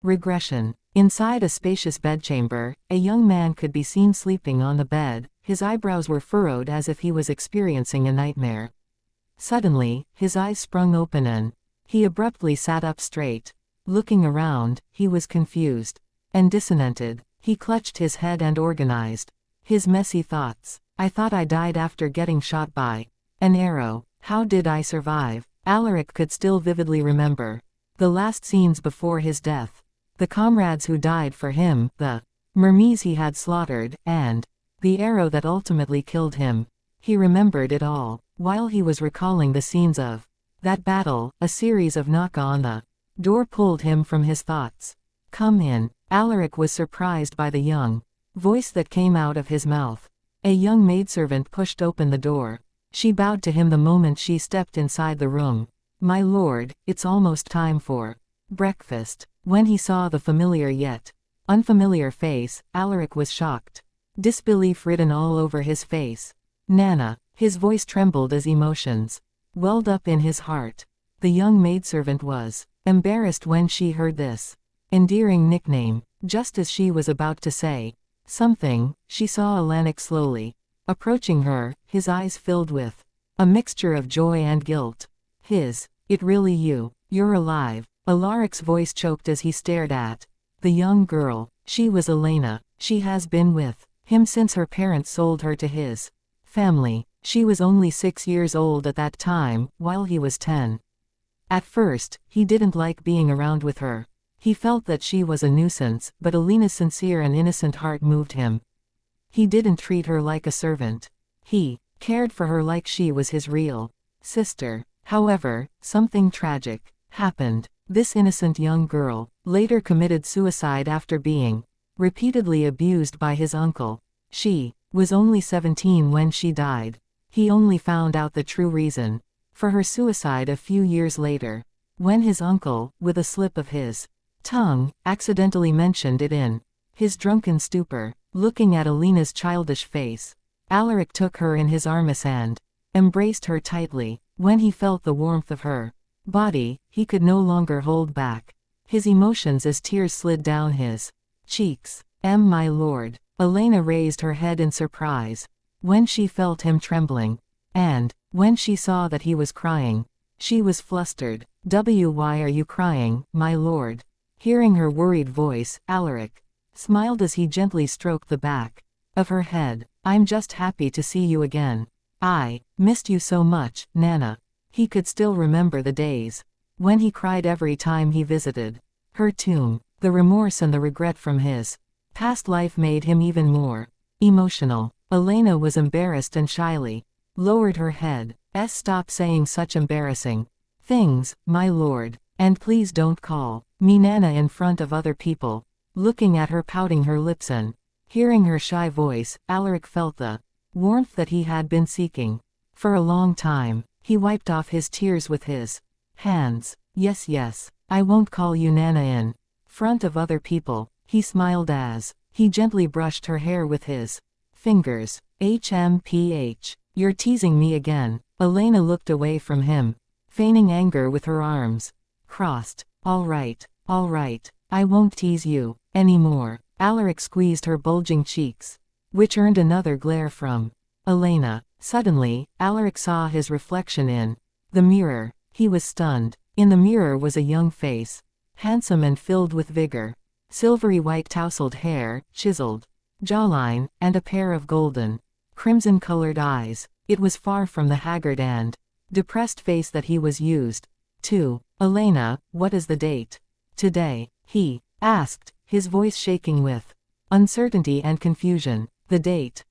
Regression. Inside a spacious bedchamber, a young man could be seen sleeping on the bed. His eyebrows were furrowed as if he was experiencing a nightmare. Suddenly, his eyes sprung open and he abruptly sat up straight. Looking around, he was confused and dissonanted. He clutched his head and organized his messy thoughts. I thought I died after getting shot by an arrow. How did I survive? Alaric could still vividly remember the last scenes before his death. The comrades who died for him, the mermies he had slaughtered, and the arrow that ultimately killed him. He remembered it all. While he was recalling the scenes of that battle, a series of knocks on the door pulled him from his thoughts. Come in. Alaric was surprised by the young voice that came out of his mouth. A young maidservant pushed open the door. She bowed to him the moment she stepped inside the room. My lord, it's almost time for breakfast. When he saw the familiar yet unfamiliar face, Alaric was shocked. Disbelief written all over his face. Nana. His voice trembled as emotions welled up in his heart. The young maidservant was embarrassed when she heard this endearing nickname. Just as she was about to say something, she saw Alaric slowly approaching her, his eyes filled with a mixture of joy and guilt. It really you? You're alive. Alaric's voice choked as he stared at the young girl. She was Elena. She has been with him since her parents sold her to his family. She was only 6 years old at that time, while he was 10. At first, he didn't like being around with her. He felt that she was a nuisance, but Elena's sincere and innocent heart moved him. He didn't treat her like a servant. He cared for her like she was his real sister. However, something tragic happened. This innocent young girl later committed suicide after being repeatedly abused by his uncle. She was only 17 when she died. He only found out the true reason for her suicide a few years later, when his uncle, with a slip of his tongue, accidentally mentioned it in his drunken stupor. Looking at Elena's childish face, Alaric took her in his arms and embraced her tightly. When he felt the warmth of her body, he could no longer hold back his emotions as tears slid down his cheeks. My lord. Elena raised her head in surprise when she felt him trembling, and when she saw that he was crying, she was flustered. Why are you crying, my lord? Hearing her worried voice, Alaric smiled as he gently stroked the back of her head. I'm just happy to see you again. I missed you so much, Nana. He could still remember the days when he cried every time he visited her tomb. The remorse and the regret from his past life made him even more emotional. Elena was embarrassed and shyly lowered her head. Stop saying such embarrassing things, my lord, and please don't call me Nana in front of other people. Looking at her pouting her lips and hearing her shy voice, Alaric felt the warmth that he had been seeking for a long time. He wiped off his tears with his hands. Yes, I won't call you Nana in front of other people. He smiled as he gently brushed her hair with his fingers. You're teasing me again. Elena looked away from him, feigning anger with her arms crossed. All right, I won't tease you anymore. Alaric squeezed her bulging cheeks, which earned another glare from Elena. Suddenly, Alaric saw his reflection in the mirror. He was stunned. In the mirror was a young face, handsome and filled with vigor. Silvery white tousled hair, chiseled jawline, and a pair of golden, crimson-colored eyes. It was far from the haggard and depressed face that he was used to. Elena, what is the date today? He asked, his voice shaking with uncertainty and confusion. The date?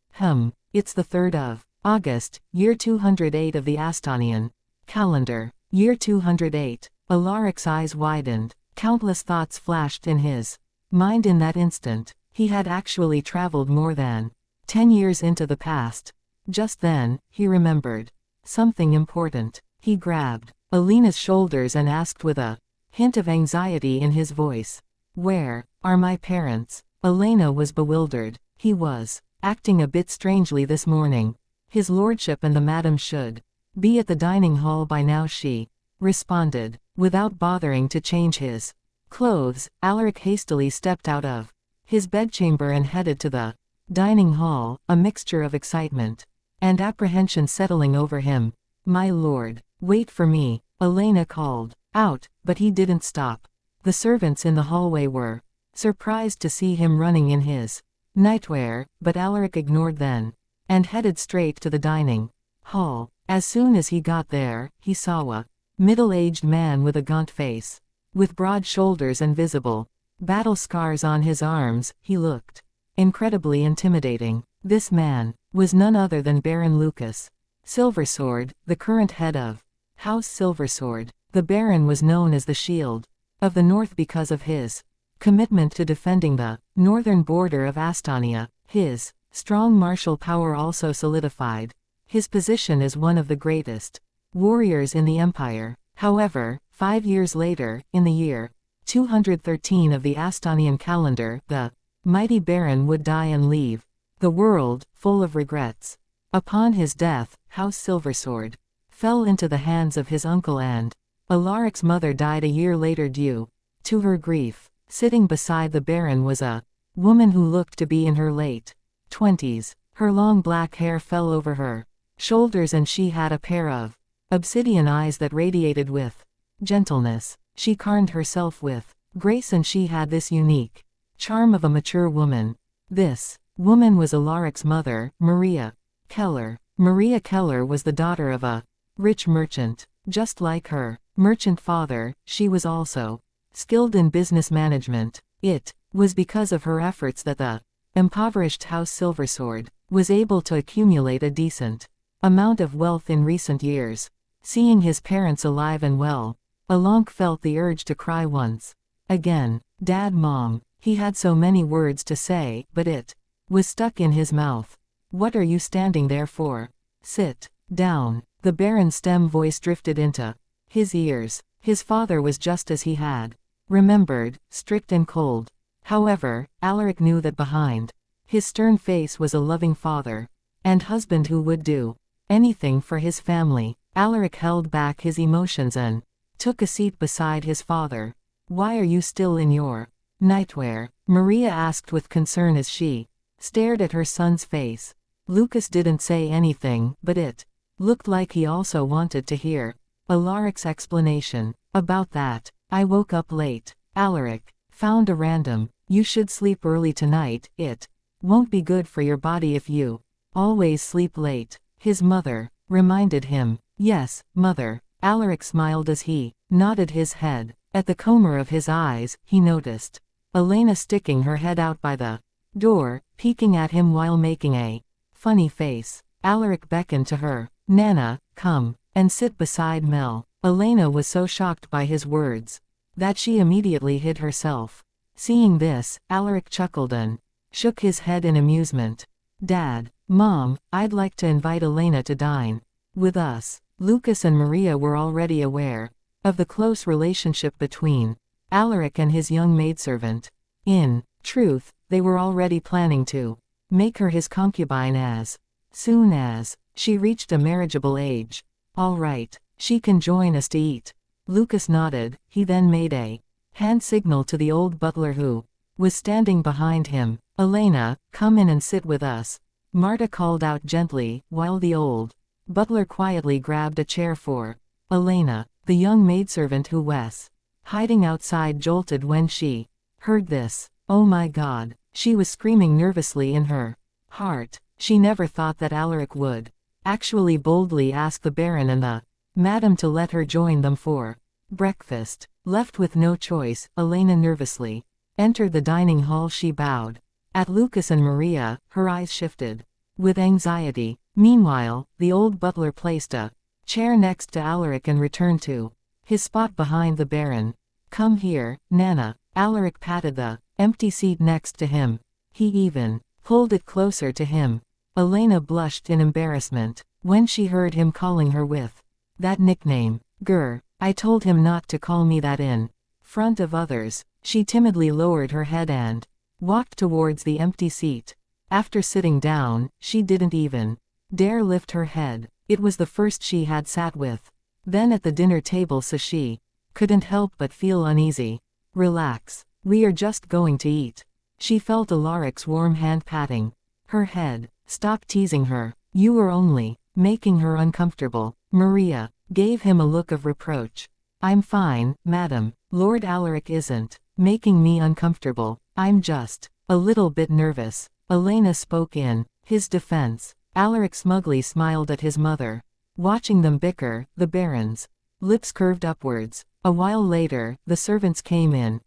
It's the 3rd of August, year 208 of the Astonian calendar. Year 208. Alaric's eyes widened. Countless thoughts flashed in his mind in that instant. He had actually traveled more than 10 years into the past. Just then, he remembered something important. He grabbed Elena's shoulders and asked with a hint of anxiety in his voice, "Where are my parents?" Elena was bewildered. He was acting a bit strangely this morning. His lordship and the madam should be at the dining hall by now, she responded, without bothering to change his clothes, Alaric hastily stepped out of his bedchamber and headed to the dining hall, a mixture of excitement and apprehension settling over him. "My lord, wait for me," Elena called out, but he didn't stop. The servants in the hallway were surprised to see him running in his nightwear, but Alaric ignored them and headed straight to the dining hall. As soon as he got there, he saw a middle-aged man with a gaunt face, with broad shoulders and visible battle scars on his arms. He looked incredibly intimidating. This man was none other than Baron Lucas Silversword, the current head of House Silversword. The Baron was known as the Shield of the North because of his commitment to defending the northern border of Astonia. His strong martial power also solidified his position as one of the greatest warriors in the empire. However, 5 years later, in the year 213 of the Astonian calendar, the mighty Baron would die and leave the world full of regrets. Upon his death, House Silversword fell into the hands of his uncle, and Alaric's mother died a year later due to her grief. Sitting beside the Baron was a woman who looked to be in her late 20s. Her long black hair fell over her shoulders and she had a pair of obsidian eyes that radiated with gentleness. She carned herself with grace and she had this unique charm of a mature woman. This woman was Alaric's mother, Maria Keller. Maria Keller was the daughter of a rich merchant. Just like her merchant father, she was also skilled in business management. It was because of her efforts that the impoverished House Silversword was able to accumulate a decent amount of wealth in recent years. Seeing his parents alive and well, Alaric felt the urge to cry once again. "Dad, Mom," he had so many words to say, but it was stuck in his mouth. "What are you standing there for? Sit down." The Baron's stem voice drifted into his ears. His father was just as he had remembered, strict and cold. However, Alaric knew that behind his stern face was a loving father and husband who would do anything for his family. Alaric held back his emotions and took a seat beside his father. "Why are you still in your nightwear?" Maria asked with concern as she stared at her son's face. Lucas didn't say anything, but it looked like he also wanted to hear Alaric's explanation. "About that, I woke up late." Alaric found a random. "You should sleep early tonight. It won't be good for your body if you always sleep late," his mother reminded him. "Yes, mother." Alaric smiled as he nodded his head. At the corner of his eyes, he noticed Elena sticking her head out by the door, peeking at him while making a funny face. Alaric beckoned to her. "Nana, come and sit beside Mel." Elena was so shocked by his words that she immediately hid herself. Seeing this, Alaric chuckled and shook his head in amusement. "Dad, Mom, I'd like to invite Elena to dine with us." Lucas and Maria were already aware of the close relationship between Alaric and his young maidservant. In truth, they were already planning to make her his concubine as soon as she reached a marriageable age. "All right, she can join us to eat." Lucas nodded. He then made a hand signal to the old butler who was standing behind him. "Elena, come in and sit with us," Marta called out gently, while the old butler quietly grabbed a chair for Elena. The young maidservant who was hiding outside jolted when she heard this. Oh my God, she was screaming nervously in her heart. She never thought that Alaric would actually boldly ask the Baron and the madam to let her join them for breakfast. Left with no choice, Elena nervously entered the dining hall. She bowed at Lucas and Maria, her eyes shifted with anxiety. Meanwhile, the old butler placed a chair next to Alaric and returned to his spot behind the Baron. "Come here, Nana." Alaric patted the empty seat next to him. He even pulled it closer to him. Elena blushed in embarrassment when she heard him calling her with that nickname. "Grr, I told him not to call me that in front of others." She timidly lowered her head and walked towards the empty seat. After sitting down, she didn't even dare lift her head. It was the first she had sat with. Then at the dinner table, so she couldn't help but feel uneasy. Relax. We are just going to eat. She felt Alaric's warm hand patting her head. Stop teasing her. You are only making her uncomfortable. Maria gave him a look of reproach. I'm fine, madam. Lord Alaric isn't making me uncomfortable. I'm just a little bit nervous. Elena spoke in his defense. Alaric smugly smiled at his mother. Watching them bicker, the Baron's lips curved upwards. A while later, the servants came in,